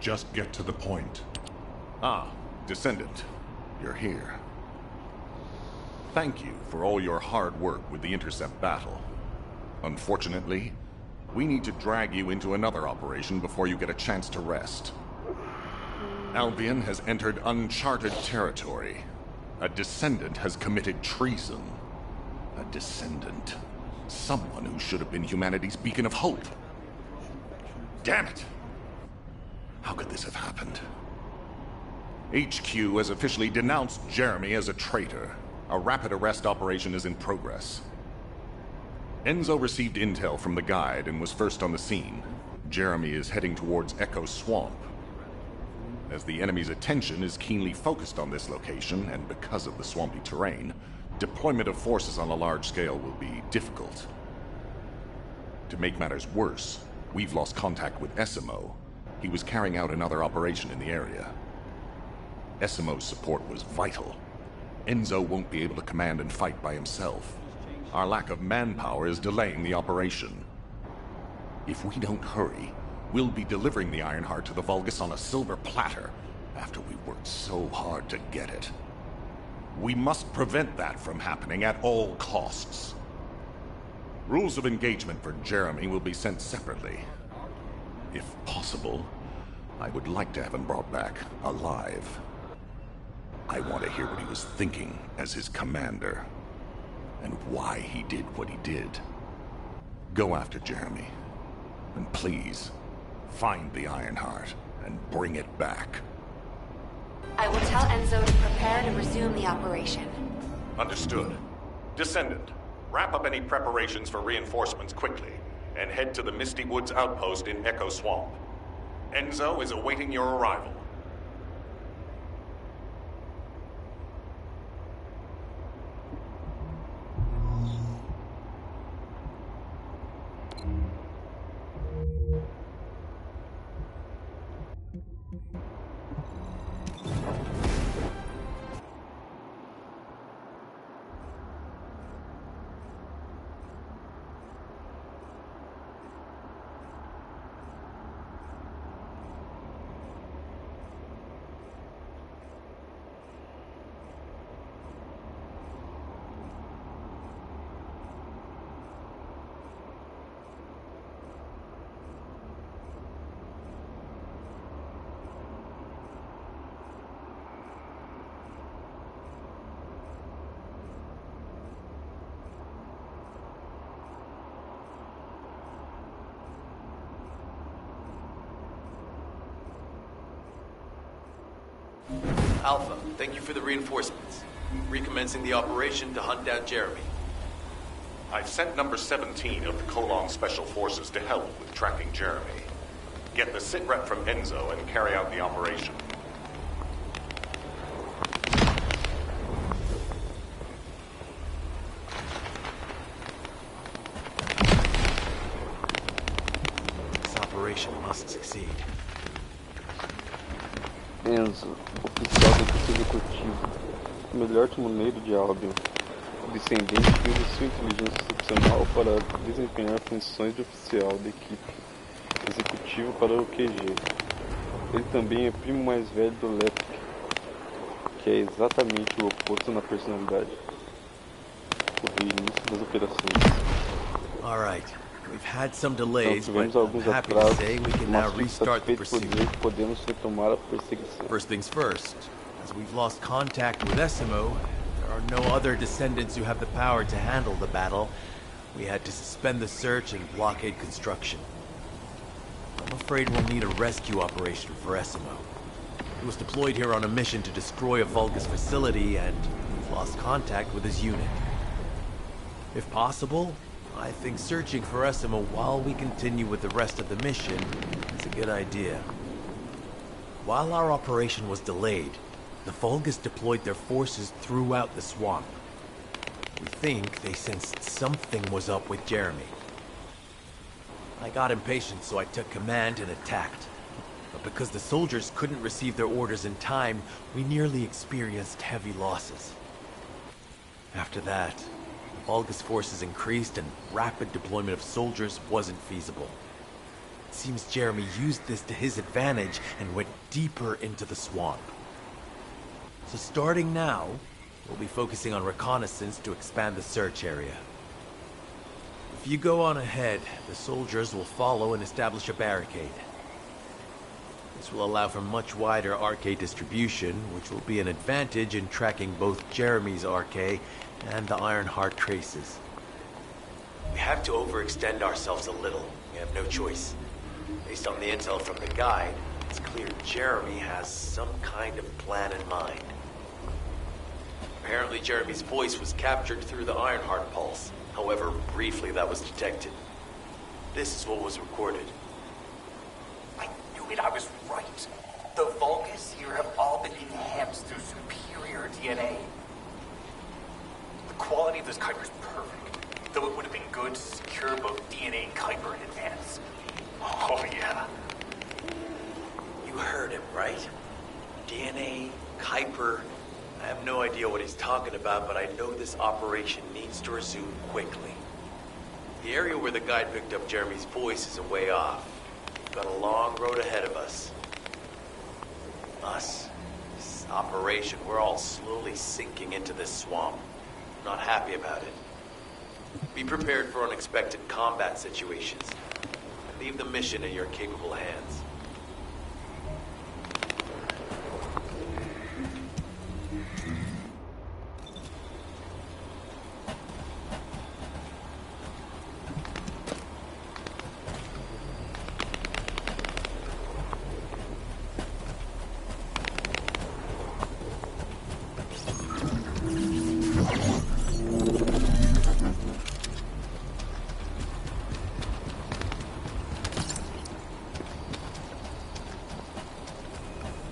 Just get to the point. Ah, Descendant. You're here. Thank you for all your hard work with the intercept battle. Unfortunately, we need to drag you into another operation before you get a chance to rest. Albion has entered uncharted territory. A Descendant has committed treason. A Descendant. Someone who should have been humanity's beacon of hope. Damn it! How could this have happened? HQ has officially denounced Jeremy as a traitor. A rapid arrest operation is in progress. Enzo received intel from the guide and was first on the scene. Jeremy is heading towards Echo Swamp. As the enemy's attention is keenly focused on this location, and because of the swampy terrain, deployment of forces on a large scale will be difficult. To make matters worse, we've lost contact with Essimo. He was carrying out another operation in the area. Essimo's support was vital. Enzo won't be able to command and fight by himself. Our lack of manpower is delaying the operation. If we don't hurry, we'll be delivering the Ironheart to the Vulgus on a silver platter after we worked so hard to get it. We must prevent that from happening at all costs. Rules of engagement for Jeremy will be sent separately. If possible, I would like to have him brought back alive. I want to hear what he was thinking as his commander, and why he did what he did. Go after Jeremy, and please, find the Ironheart and bring it back. I will tell Enzo to prepare to resume the operation. Understood. Descendant, wrap up any preparations for reinforcements quickly, and head to the Misty Woods outpost in Echo Swamp. Enzo is awaiting your arrival. Alpha, thank you for the reinforcements. Recommencing the operation to hunt down Jeremy. I've sent number 17 of the Colon Special Forces to help with tracking Jeremy. Get the sitrep from Enzo and carry out the operation. This operation must succeed. Enzo, oficial da equipe executiva, o melhor timoneiro de Albion. O Descendente usa sua inteligência excepcional para desempenhar funções de oficial da equipe executiva para o QG. Ele também é primo mais velho do Lepic, que é exatamente o oposto na personalidade. O reinício das operações. All right. We've had some delays, Tivemos but I'm alguns happy to atrasos, say we can mas now fico restart the satisfeito por pursuit. dizer que podemos retomar a perseguição. First things first, as we've lost contact with Essimo, there are no other Descendants who have the power to handle the battle. We had to suspend the search and blockade construction. I'm afraid we'll need a rescue operation for Essimo. He was deployed here on a mission to destroy a Vulgus facility, and we've lost contact with his unit. If possible, I think searching for Essimo while we continue with the rest of the mission is a good idea. While our operation was delayed, the Vulgus deployed their forces throughout the swamp. We think they sensed something was up with Jeremy. I got impatient, so I took command and attacked. But because the soldiers couldn't receive their orders in time, we nearly experienced heavy losses. After that, the Vulgus forces increased and rapid deployment of soldiers wasn't feasible. It seems Jeremy used this to his advantage and went deeper into the swamp. So starting now, we'll be focusing on reconnaissance to expand the search area. If you go on ahead, the soldiers will follow and establish a barricade. This will allow for much wider RK distribution, which will be an advantage in tracking both Jeremy's RK and the Ironheart traces. We have to overextend ourselves a little. We have no choice. Based on the intel from the guide, it's clear Jeremy has some kind of plan in mind. Apparently Jeremy's voice was captured through the Ironheart pulse. However, briefly that was detected. This is what was recorded. I knew it, I was right. The Vulgus here have all been enhanced through superior DNA. The quality of this Kuiper's perfect, though it would have been good to secure both DNA and Kuiper in advance. Oh yeah. You heard him, right? DNA, Kuiper. I have no idea what he's talking about, but I know this operation needs to resume quickly. The area where the guide picked up Jeremy's voice is a way off. We've got a long road ahead of us. This operation, we're all slowly sinking into this swamp. Not happy about it. Be prepared for unexpected combat situations. Leave the mission in your capable hands.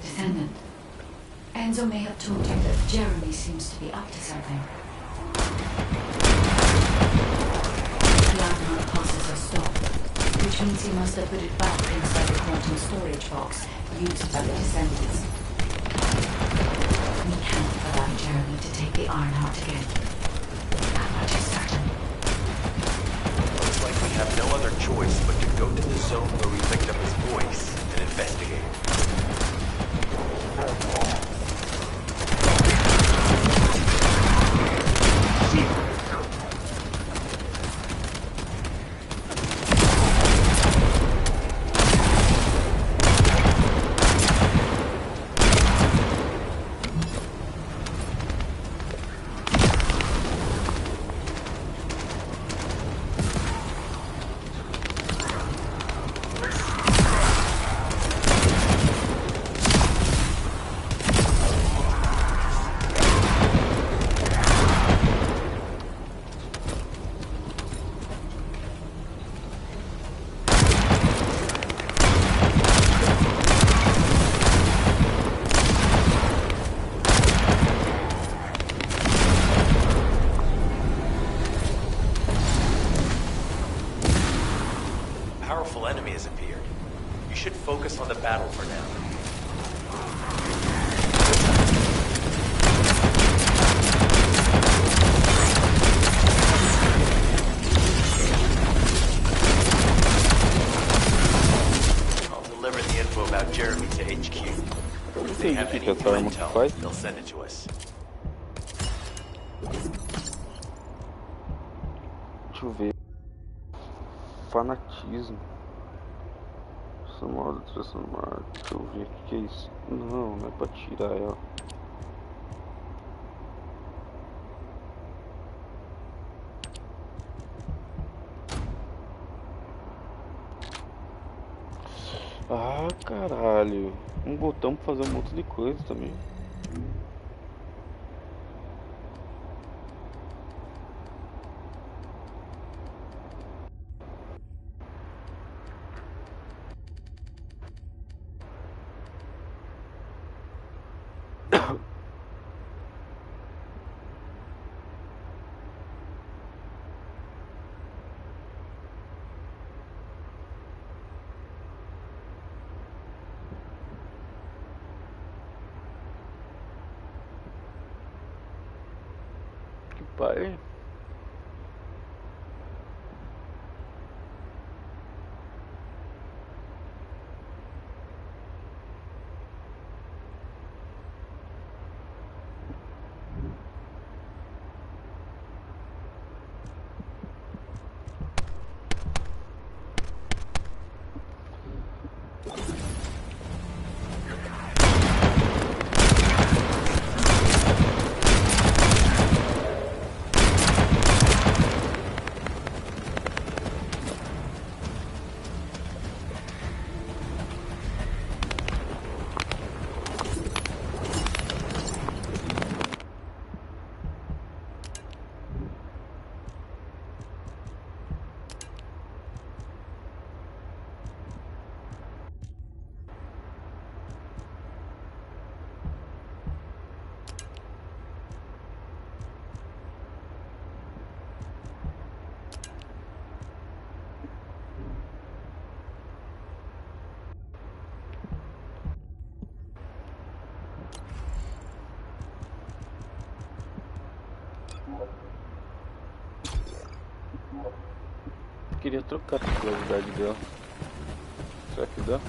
Descendant, Enzo may have told you that Jeremy seems to be up to something. The Ironheart pulses are stopped, which means he must have put it back inside the quantum storage box used by the Descendants. We can't allow Jeremy to take the Ironheart again. That much is certain. Looks like we have no other choice but to go to the zone where we picked up his voice and investigate. Enemy has appeared. You should focus on the battle for now. I'll deliver the info about Jeremy to HQ. If they have any new intel, they'll send it to us. Deixa eu ver. Fanatismo. Modo transformar. Deixa eu ver o que é isso. Não é pra tirar ela. Ah, caralho. Um botão pra fazer um monte de coisa também. Pai. Queria trocar a popularidade dela. Será que dá?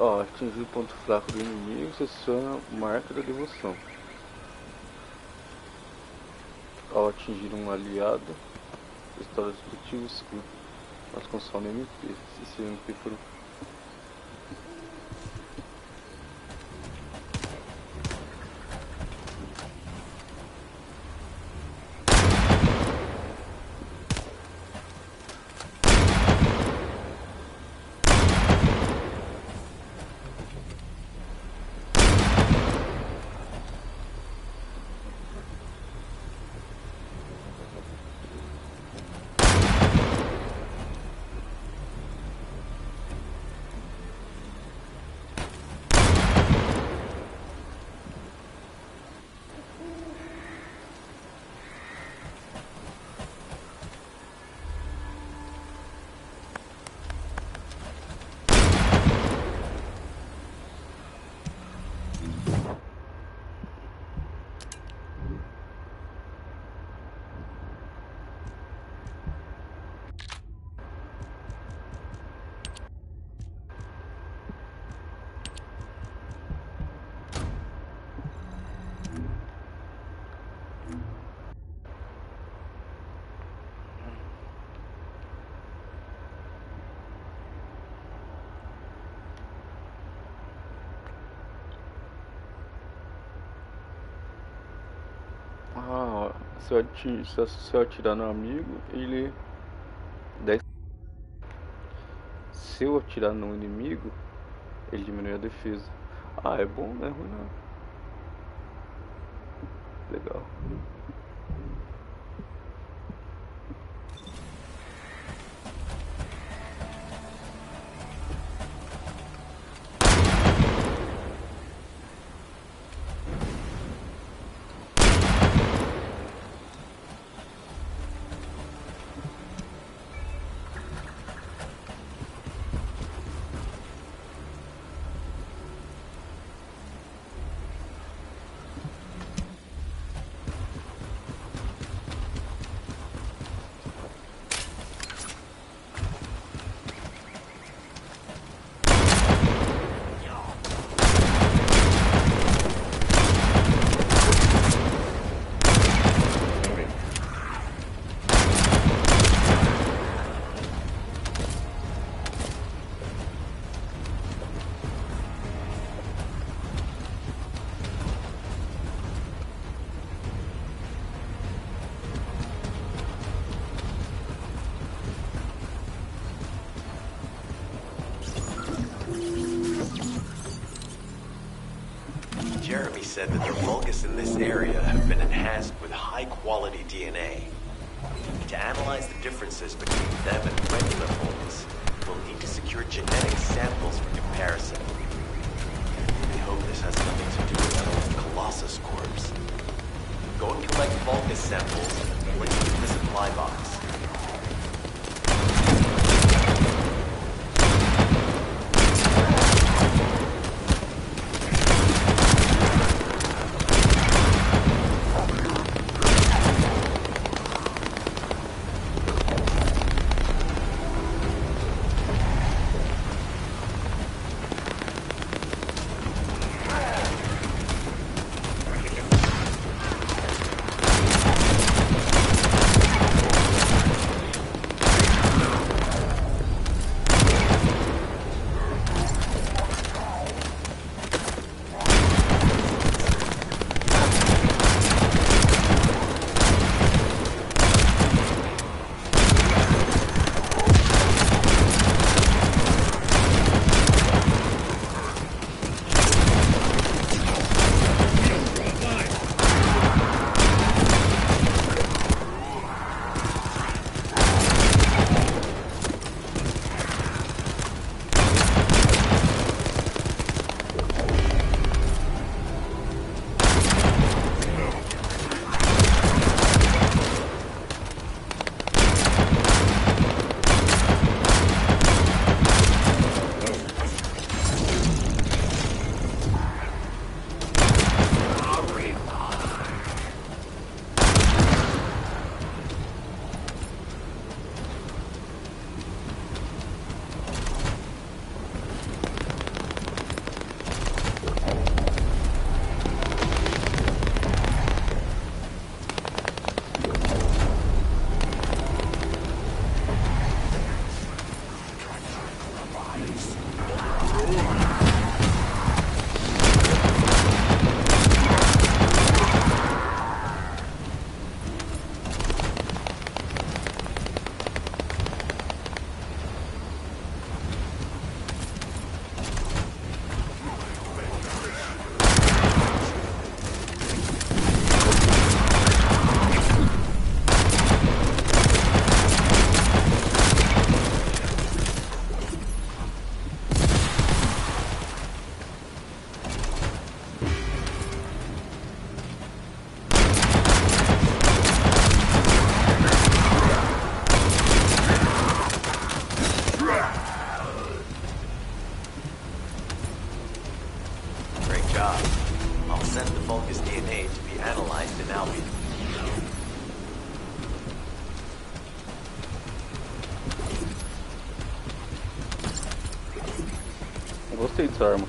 Ó, atingir o ponto fraco do inimigo, seleciona a marca da devoção. Ao atingir um aliado, restaura o dispositivo escuro, mas consome MP. Se esse MP for se eu atirar no amigo, ele 10. Se eu atirar no inimigo, ele diminui a defesa. Ah, é bom, não é ruim não. Legal. Jeremy said that the Vulgus in this area have been enhanced with high-quality DNA. To analyze the differences between them and regular Vulgus, we'll need to secure genetic samples for comparison. We hope this has nothing to do with that old Colossus corpse. Go and collect Vulgus samples and place them in the supply box. next in Albion. Gostei dessa arma.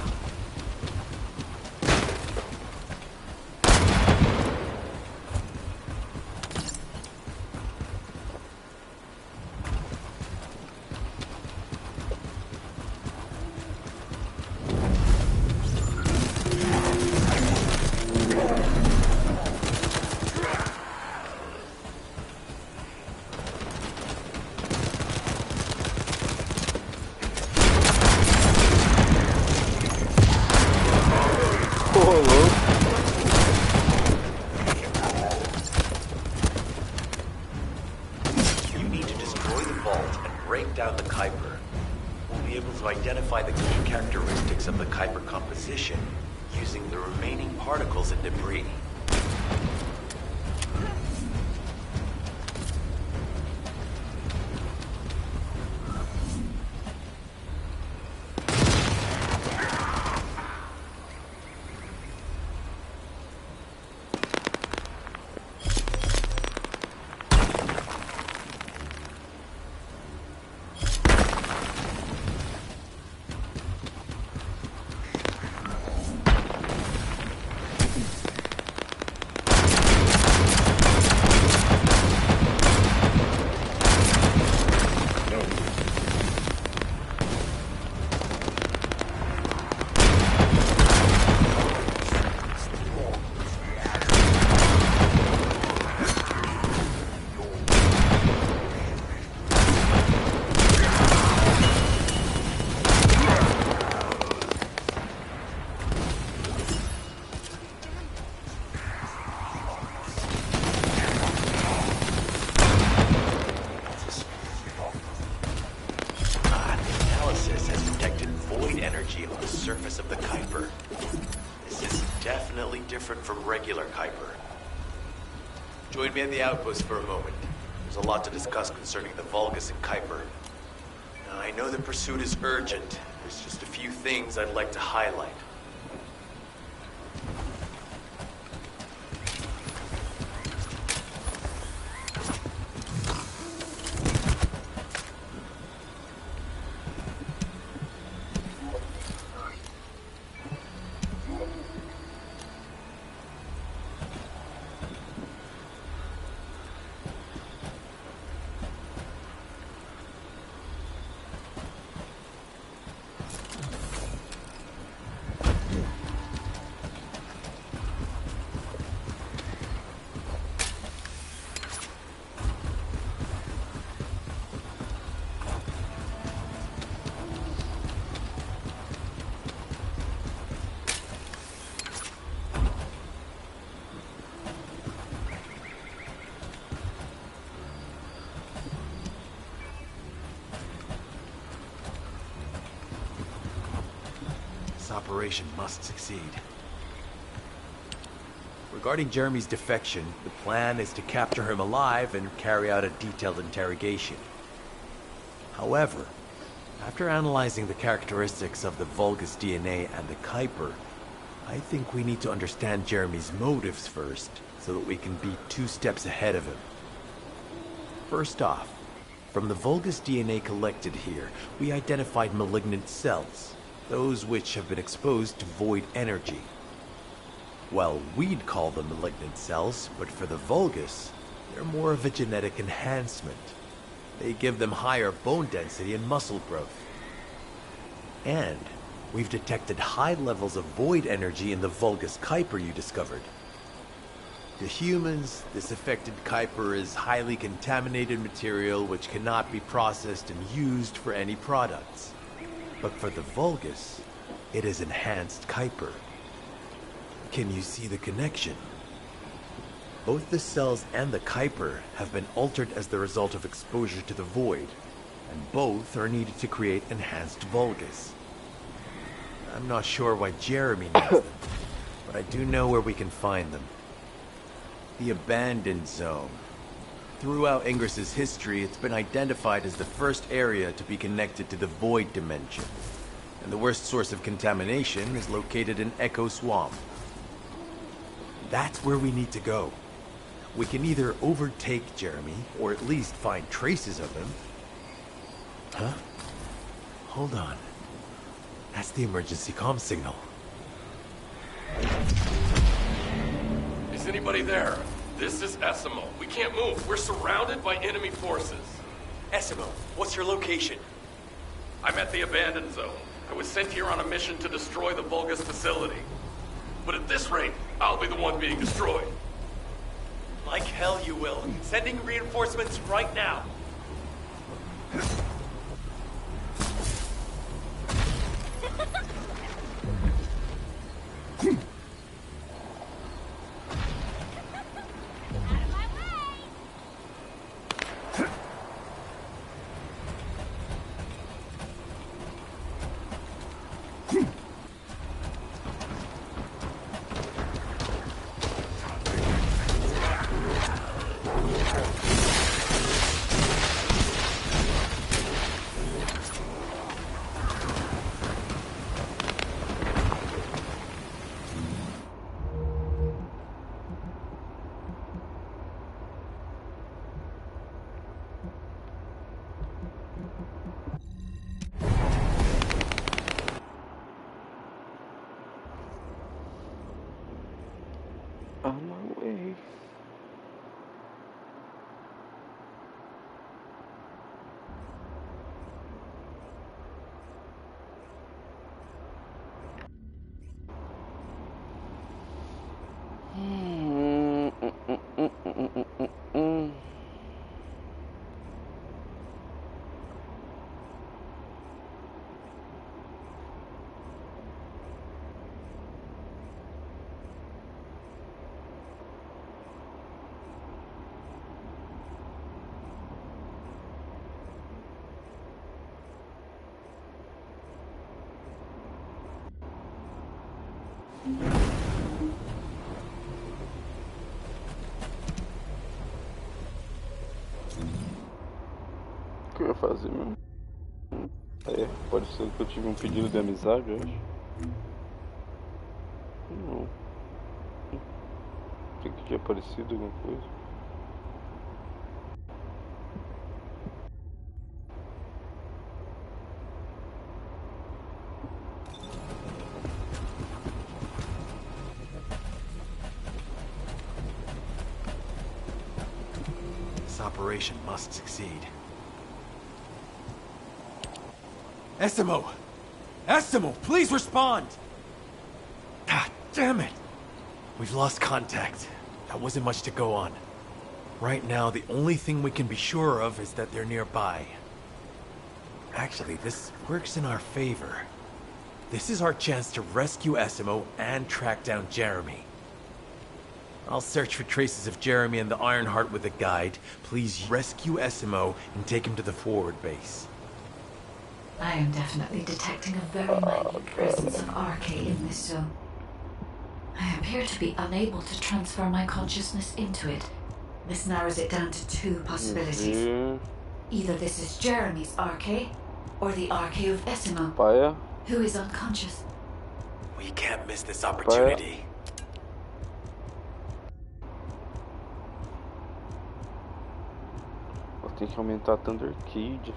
Identify the key characteristics of the Kuiper composition using the remaining particles and debris. Surface of the Kuiper. This is definitely different from regular Kuiper. Join me at the outpost for a moment. There's a lot to discuss concerning the Vulgus and Kuiper. Now, I know the pursuit is urgent. There's just a few things I'd like to highlight. This operation must succeed. Regarding Jeremy's defection, the plan is to capture him alive and carry out a detailed interrogation. However, after analyzing the characteristics of the Vulgus DNA and the Kuiper, I think we need to understand Jeremy's motives first, so that we can be 2 steps ahead of him. First off, from the Vulgus DNA collected here, we identified malignant cells, those which have been exposed to void energy. Well, we'd call them malignant cells, but for the Vulgus, they're more of a genetic enhancement. They give them higher bone density and muscle growth. And we've detected high levels of void energy in the Vulgus Kuiper you discovered. To humans, this affected Kuiper is highly contaminated material which cannot be processed and used for any products. But for the Vulgus, it is enhanced Kuiper. Can you see the connection? Both the cells and the Kuiper have been altered as the result of exposure to the void, and both are needed to create enhanced Vulgus. I'm not sure why Jeremy needs them, but I do know where we can find them. The Abandoned Zone. Throughout Ingris's history, it's been identified as the first area to be connected to the Void Dimension, and the worst source of contamination is located in Echo Swamp. That's where we need to go. We can either overtake Jeremy, or at least find traces of him. Huh? Hold on. That's the emergency comm signal. Is anybody there? This is Essimo. We can't move. We're surrounded by enemy forces. Essimo, what's your location? I'm at the abandoned zone. I was sent here on a mission to destroy the Vulgus facility. But at this rate, I'll be the one being destroyed. Like hell you will. Sending reinforcements right now. On my way. O que eu ia fazer mesmo? É, pode ser que eu tive um pedido de amizade, eu acho. Não. Achei que tinha aparecido alguma coisa. This operation must succeed. Essimo! Essimo, please respond! Ah, damn it! We've lost contact. That wasn't much to go on. Right now, the only thing we can be sure of is that they're nearby. Actually, this works in our favor. This is our chance to rescue Essimo and track down Jeremy. I'll search for traces of Jeremy and the Ironheart with a guide. Please rescue Essimo and take him to the forward base. I am definitely detecting a very minute presence of RK in this zone. I appear to be unable to transfer my consciousness into it. This narrows it down to two possibilities. Either this is Jeremy's RK, or the RK of Essimo, who is unconscious. We can't miss this opportunity. Eu tenho que aumentar a Thunder Cage.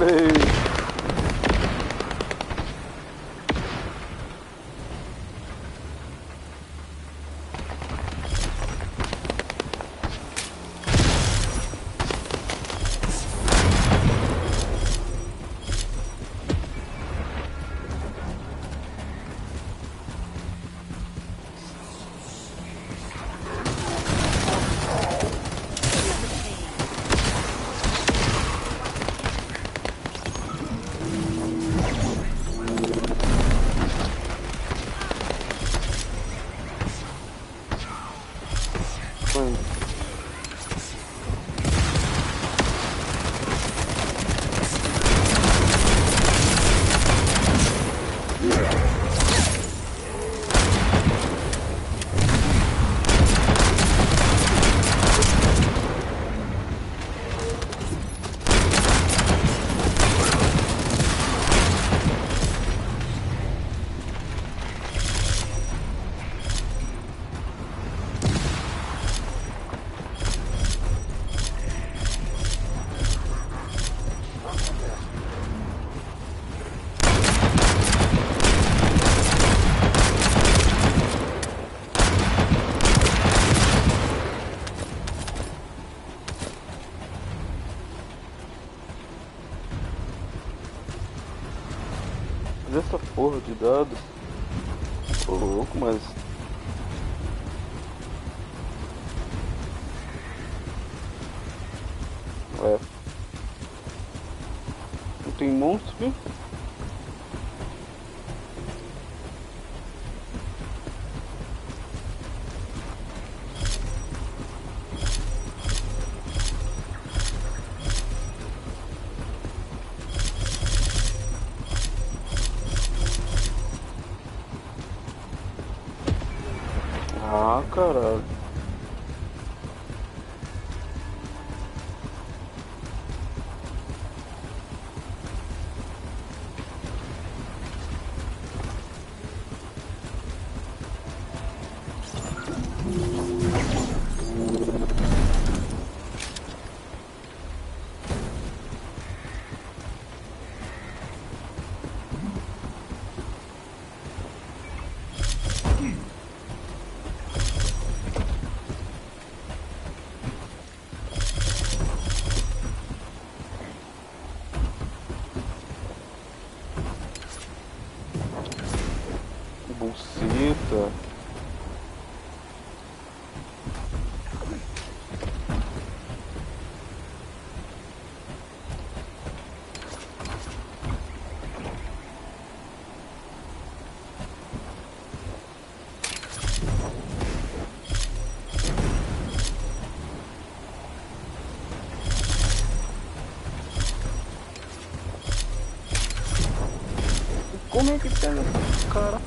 Véi. Essa porra de dados. Ô louco, mas. É. Não tem monstro aqui? Ah, caralho. Buceta. Como é que pega esse cara?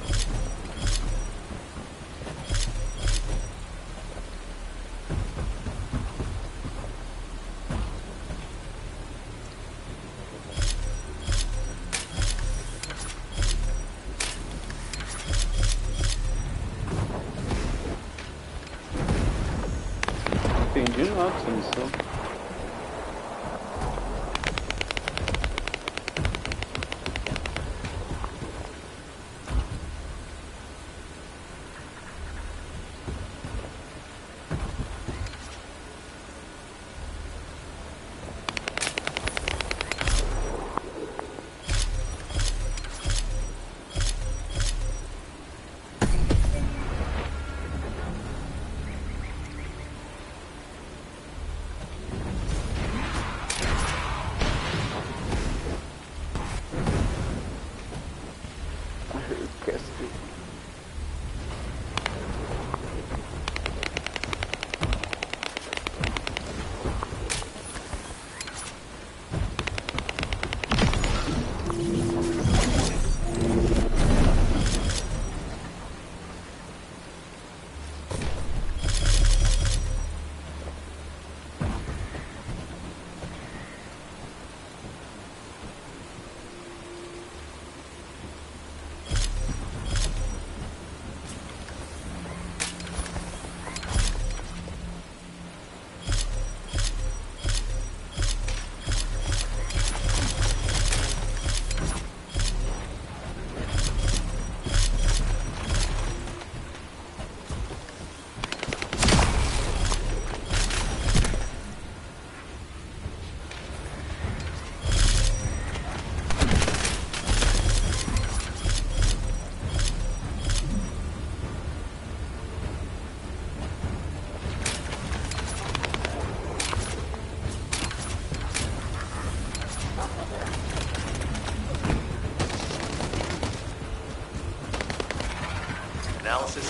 Não entendi nada dessa missão.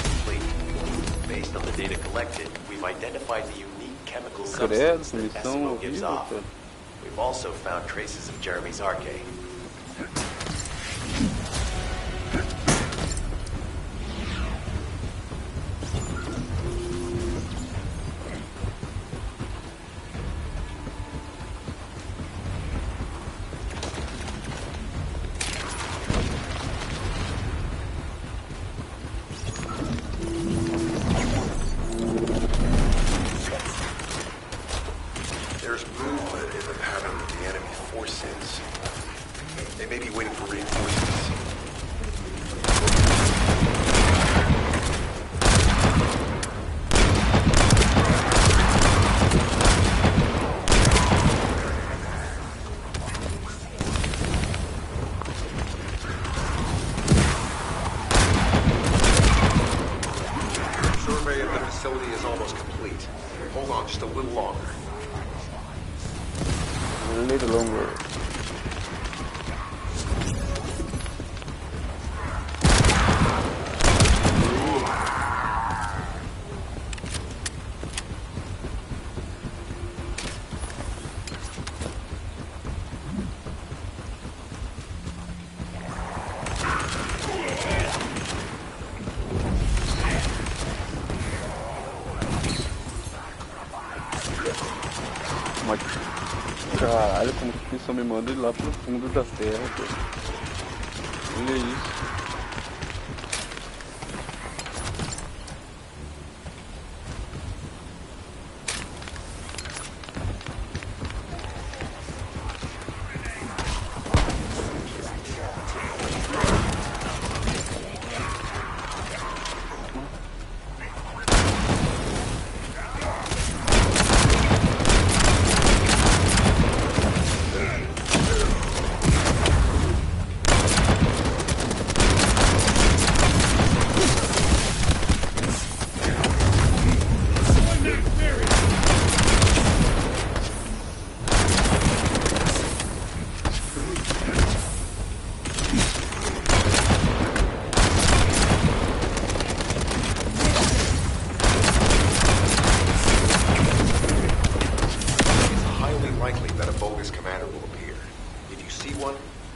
complete. Based on the data collected, we've identified the unique chemical Credo, substance that missão SMO gives horrível, off. cara. We've also found traces of Jeremy's arcade. There's movement in the pattern of the enemy forces. They may be waiting for reinforcements. Survey of the facility is almost complete. Hold on just a little longer. A little longer. Mas, caralho, como que isso me manda ir lá pro fundo da terra, cara. Olha isso.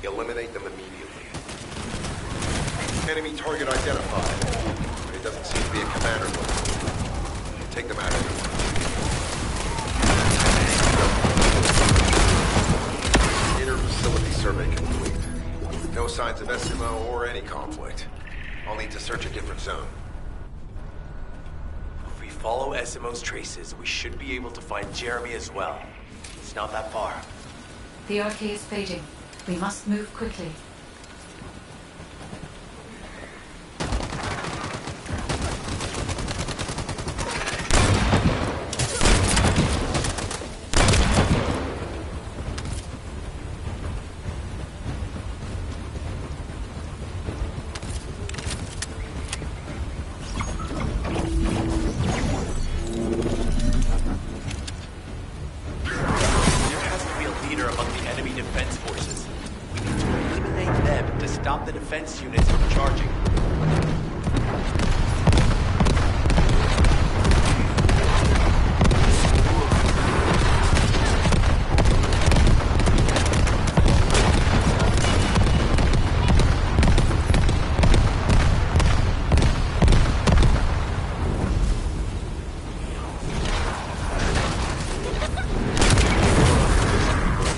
Eliminate them immediately. Enemy target identified. It doesn't seem to be a commander one. Take them out anyway. Inner facility survey complete. No signs of SMO or any conflict. I'll need to search a different zone. If we follow SMO's traces, we should be able to find Jeremy as well. It's not that far. The arcade is fading. We must move quickly. Stop the defense units from charging.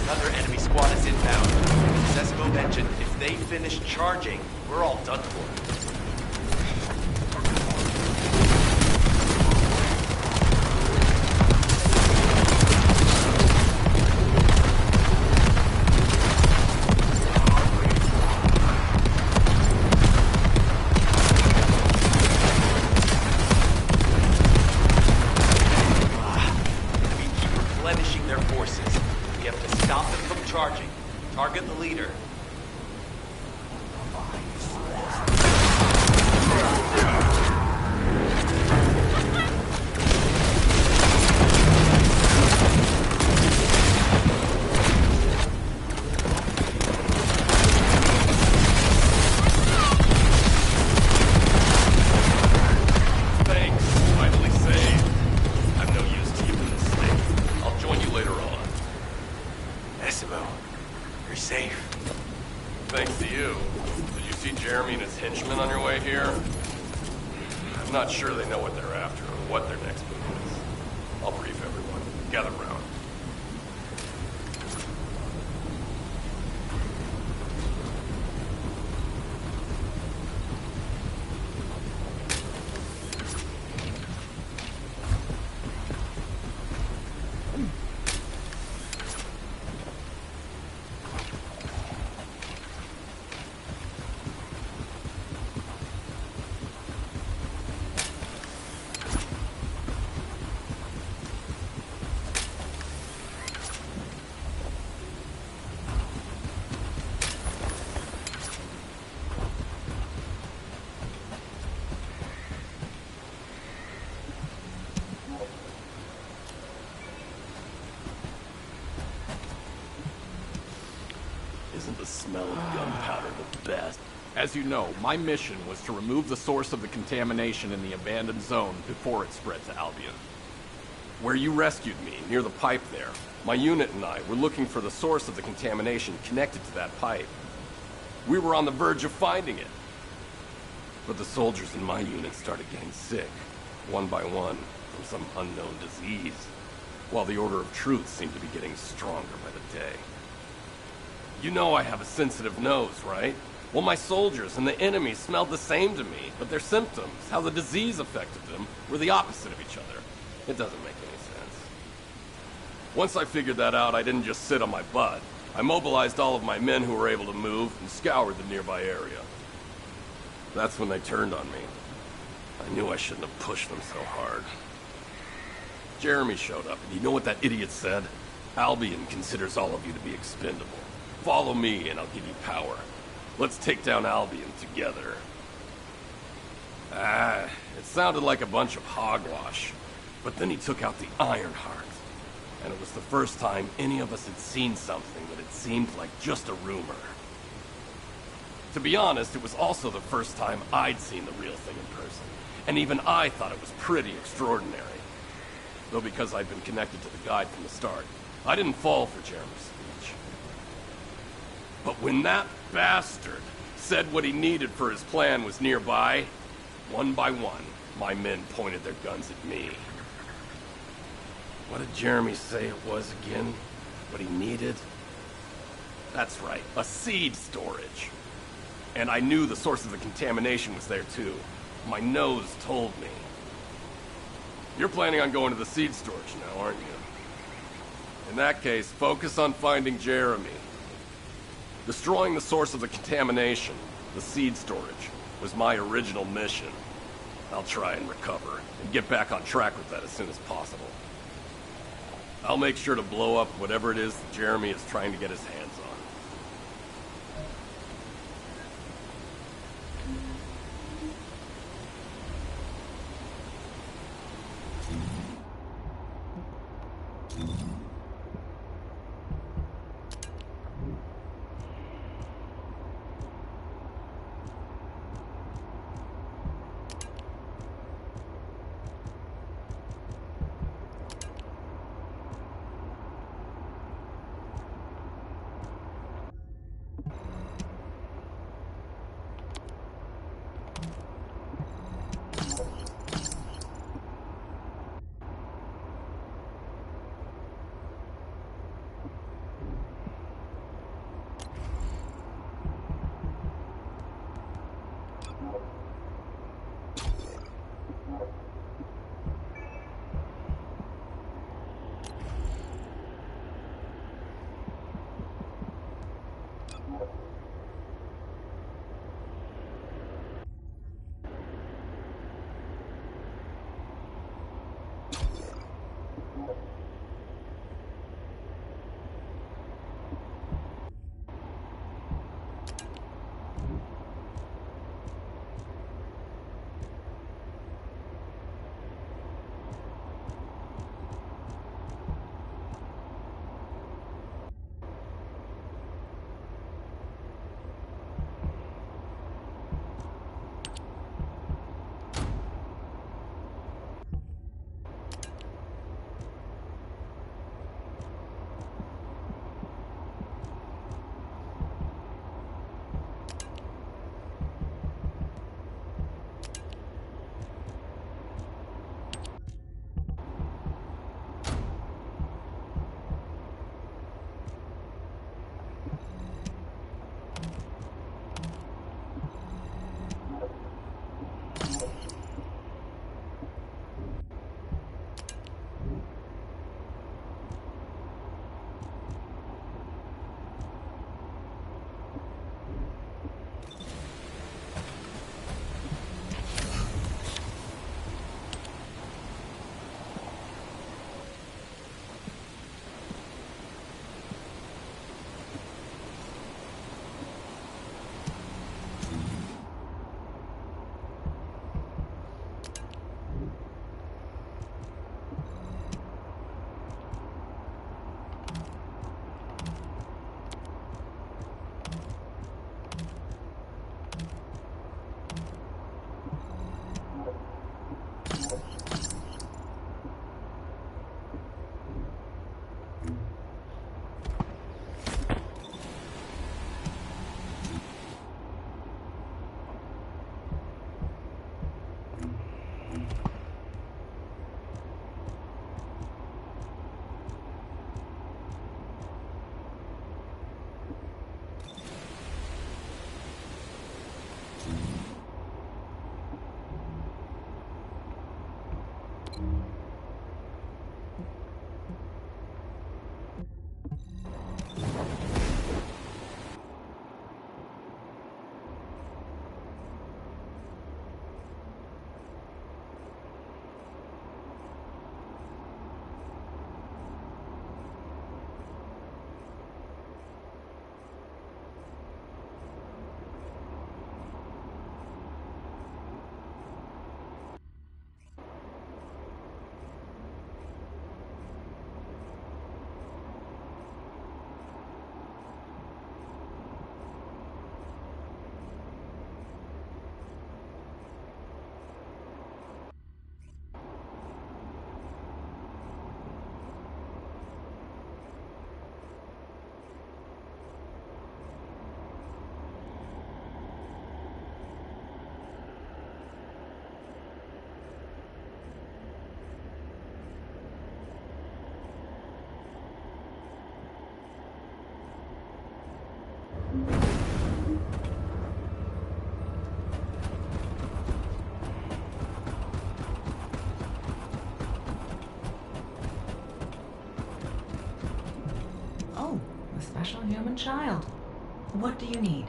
Another enemy squad is inbound. As Esmo mentioned, if they finish charging, we're all done for. We keep replenishing their forces. We have to stop them from charging. Target the leader. sure they know what they're after and what their next move is. I'll brief everyone. Gather round. Isn't the smell of gunpowder the best? As you know, my mission was to remove the source of the contamination in the abandoned zone before it spread to Albion. Where you rescued me, near the pipe there, my unit and I were looking for the source of the contamination connected to that pipe. We were on the verge of finding it. But the soldiers in my unit started getting sick, one by one, from some unknown disease, while the Order of Truth seemed to be getting stronger by the day. You know I have a sensitive nose, right? Well, my soldiers and the enemy smelled the same to me, but their symptoms, how the disease affected them, were the opposite of each other. It doesn't make any sense. Once I figured that out, I didn't just sit on my butt. I mobilized all of my men who were able to move and scoured the nearby area. That's when they turned on me. I knew I shouldn't have pushed them so hard. Jeremy showed up, and you know what that idiot said? Albion considers all of you to be expendable. Follow me and I'll give you power. Let's take down Albion together. It sounded like a bunch of hogwash. But then he took out the Ironheart. And it was the first time any of us had seen something that had seemed like just a rumor. To be honest, it was also the first time I'd seen the real thing in person. And even I thought it was pretty extraordinary. Though because I'd been connected to the guide from the start, I didn't fall for Jeremy's speech. But when that bastard said what he needed for his plan was nearby, one by one, my men pointed their guns at me. What did Jeremy say it was again? What he needed? That's right, a seed storage. And I knew the source of the contamination was there too. My nose told me. You're planning on going to the seed storage now, aren't you? In that case, focus on finding Jeremy. Destroying the source of the contamination, the seed storage, was my original mission. I'll try and recover, and get back on track with that as soon as possible. I'll make sure to blow up whatever it is that Jeremy is trying to get his hands on. Oh, a special human child. What do you need?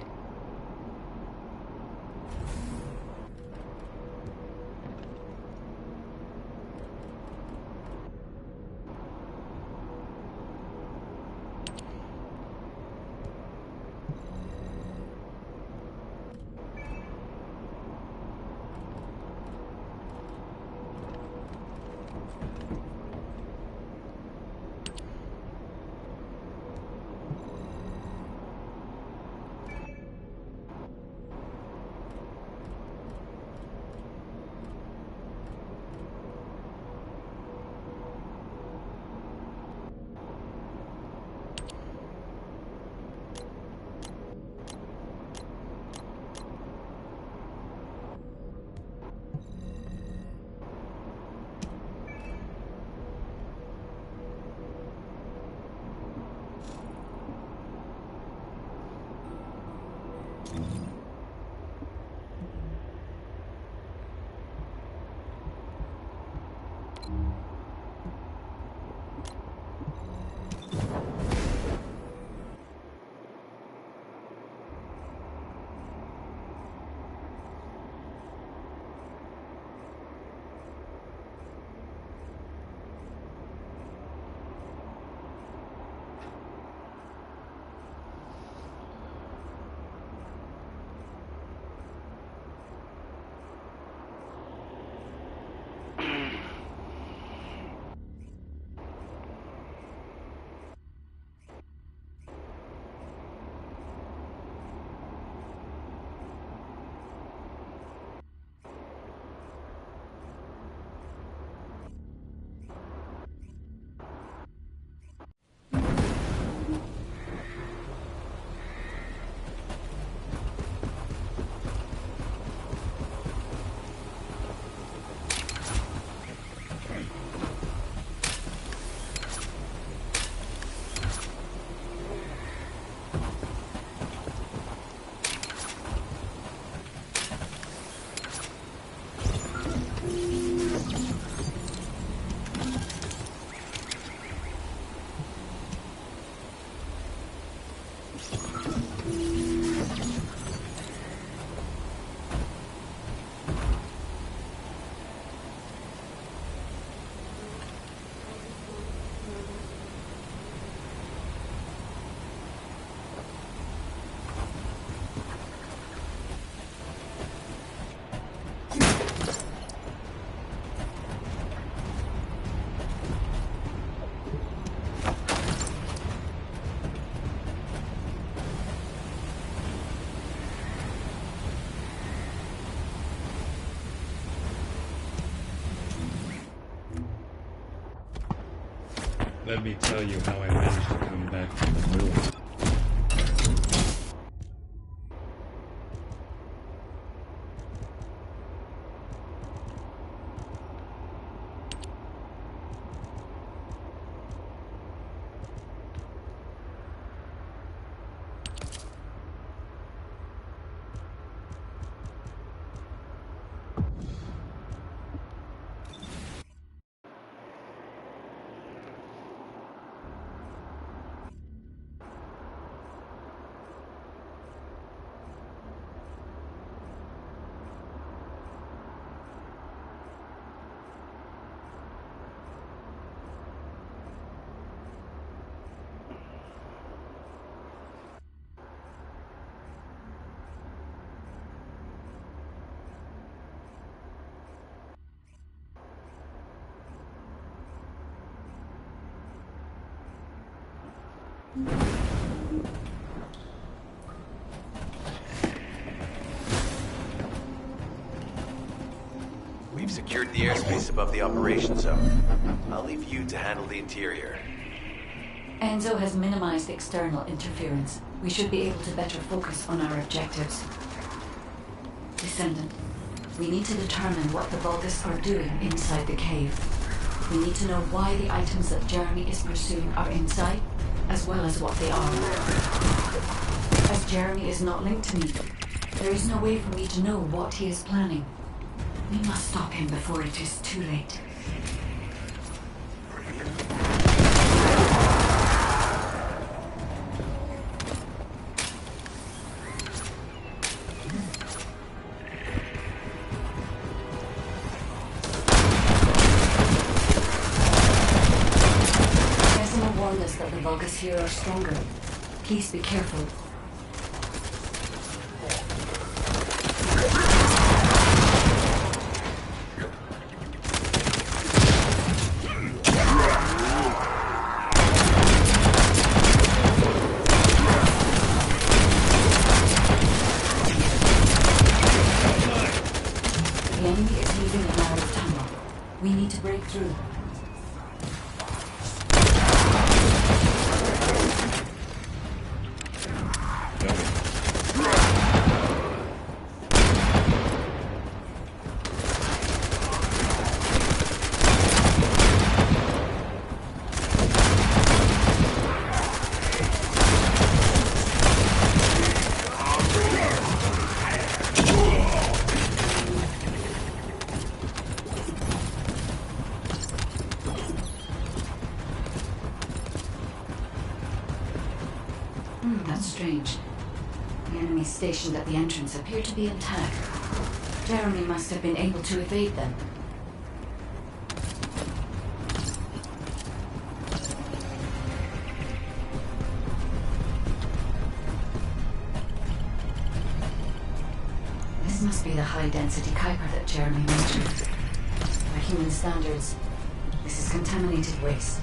Let me tell you how I managed to come back from the ruin. We've secured the airspace above the operation zone. I'll leave you to handle the interior. Enzo has minimized external interference. We should be able to better focus on our objectives. Descendant, we need to determine what the Vulgus are doing inside the cave. We need to know why the items that Jeremy is pursuing are inside, as well as what they are. As Jeremy is not linked to me, there is no way for me to know what he is planning. We must stop him before it is too late. Decima warned us that the Vulgus here are stronger. Please be careful. The enemy is leaving a narrow tunnel. We need to break through. That's strange. The enemies stationed at the entrance appear to be intact. Jeremy must have been able to evade them. This must be the high-density Kuiper that Jeremy mentioned. By human standards, this is contaminated waste.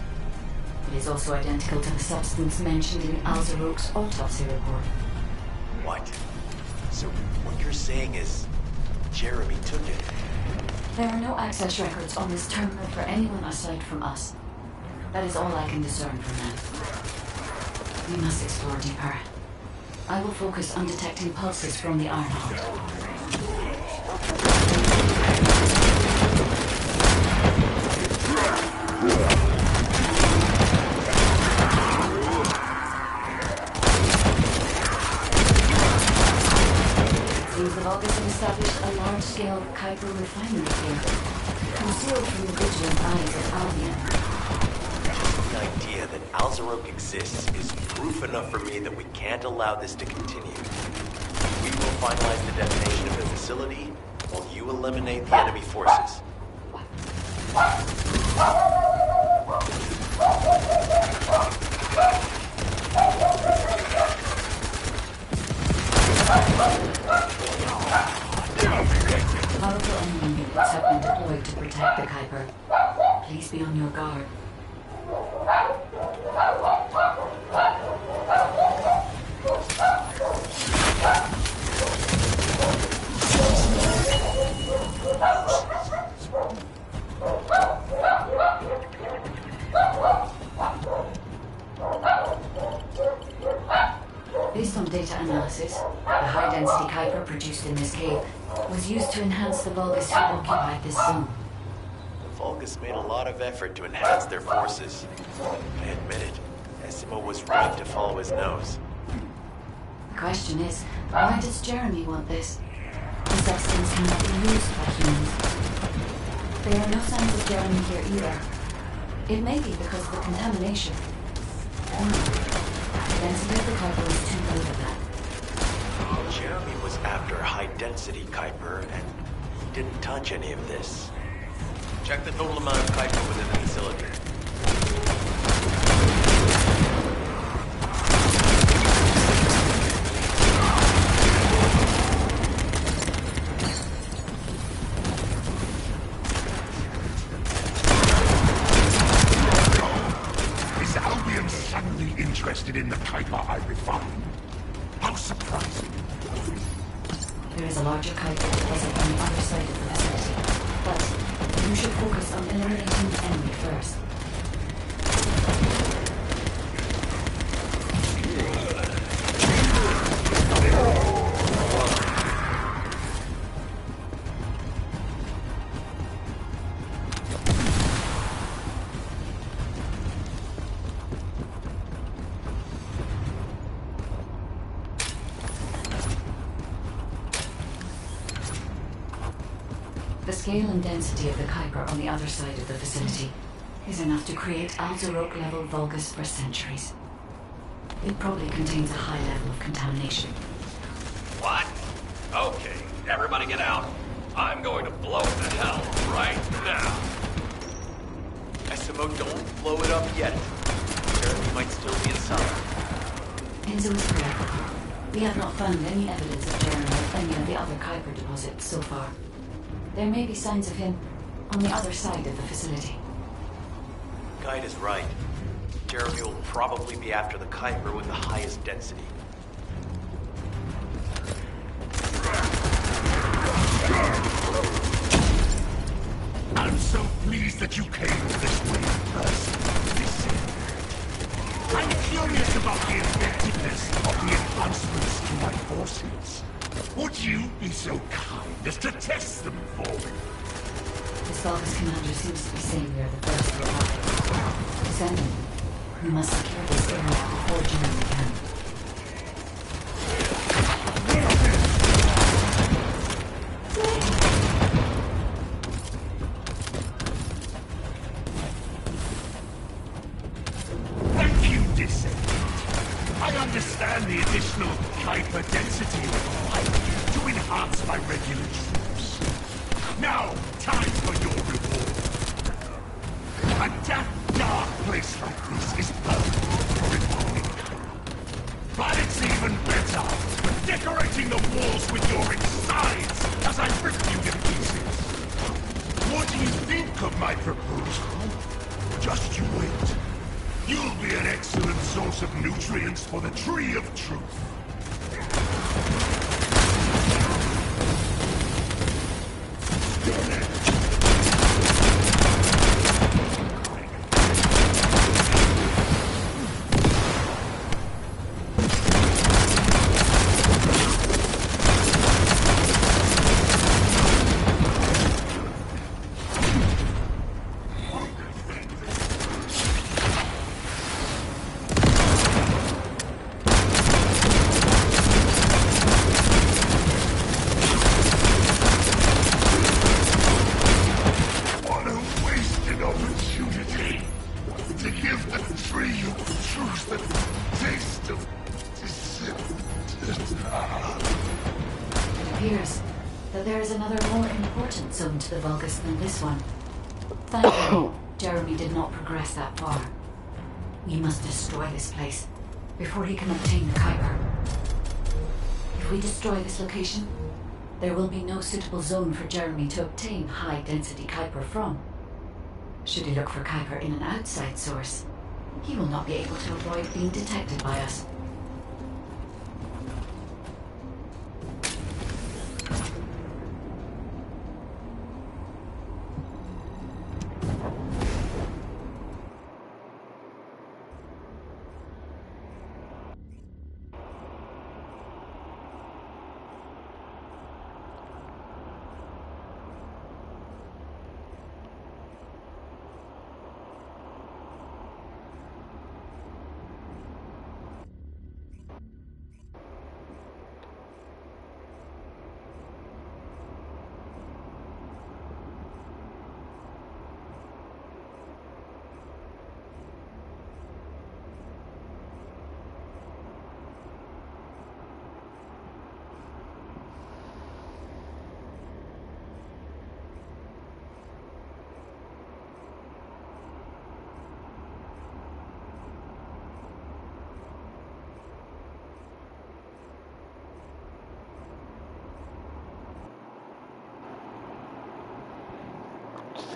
It is also identical to the substance mentioned in Alzaroke's autopsy report. What? So what you're saying is Jeremy took it? There are no access records on this terminal for anyone aside from us. That is all I can discern from them. We must explore deeper. I will focus on detecting pulses from the Ironheart. The Vulgus have established a large-scale Kuiper refinery here, concealed from the vigilant eyes of Albion. The idea that Alzaroke exists is proof enough for me that we can't allow this to continue. We will finalize the detonation of the facility, while you eliminate the enemy forces. Powerful enemy units have been deployed to protect the Kuiper. Please be on your guard. Based on data analysis, the high-density Kuiper produced in this cave was used to enhance the Vulgus who occupied this zone. The Vulgus made a lot of effort to enhance their forces. I admit it. Decima was right to follow his nose. The question is, why does Jeremy want this? The substance cannot be used by humans. There are no signs of Jeremy here either. It may be because of the contamination. Or the density of the Kuiper is too low for that. Jeremy was after high-density Kuiper, and he didn't touch any of this. Check the total amount of Kuiper within the facility. Is Albion suddenly interested in in the Kuiper I refined. How surprising. There is a larger Kuiper deposit on the other side of the facility, but you should focus on eliminating the enemy first. The scale and density of the Kuiper on the other side of the facility is enough to create Alzarok-level Vulgus for centuries. It probably contains a high level of contamination. What? Okay, everybody get out. I'm going to blow it to hell right now. SMO, don't blow it up yet. Jeremy might still be inside. Enzo is correct. We have not found any evidence of Jeremy or any of the other Kuiper deposits so far. There may be signs of him on the other side of the facility. Guide is right. Jeremy will probably be after the Kuiper with the highest density. I'm so pleased that you came this way first. Listen. I'm curious about the effectiveness of the enhancements to my forces. Would you be so kind as to test them for me? The Vulgus commander seems to be saying we are the first to arrive. Descendant, we must secure this area before Jeremy can. Thank you, Descendant. I understand the additional hyperdensity required to enhance my regular troops. Now, time for your reward. A dark place like this is perfect for informing Kyra. But it's even better for decorating the walls with your insides as I rip you to pieces. What do you think of my proposal? Just you wait. You'll be an excellent source of nutrients for the Tree of Truth. Zone to the Vulgus than this one. Thankfully, Jeremy did not progress that far. We must destroy this place before he can obtain the Kuiper. If we destroy this location, there will be no suitable zone for Jeremy to obtain high-density Kuiper from. Should he look for Kuiper in an outside source, he will not be able to avoid being detected by us.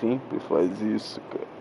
Sempre faz isso, cara.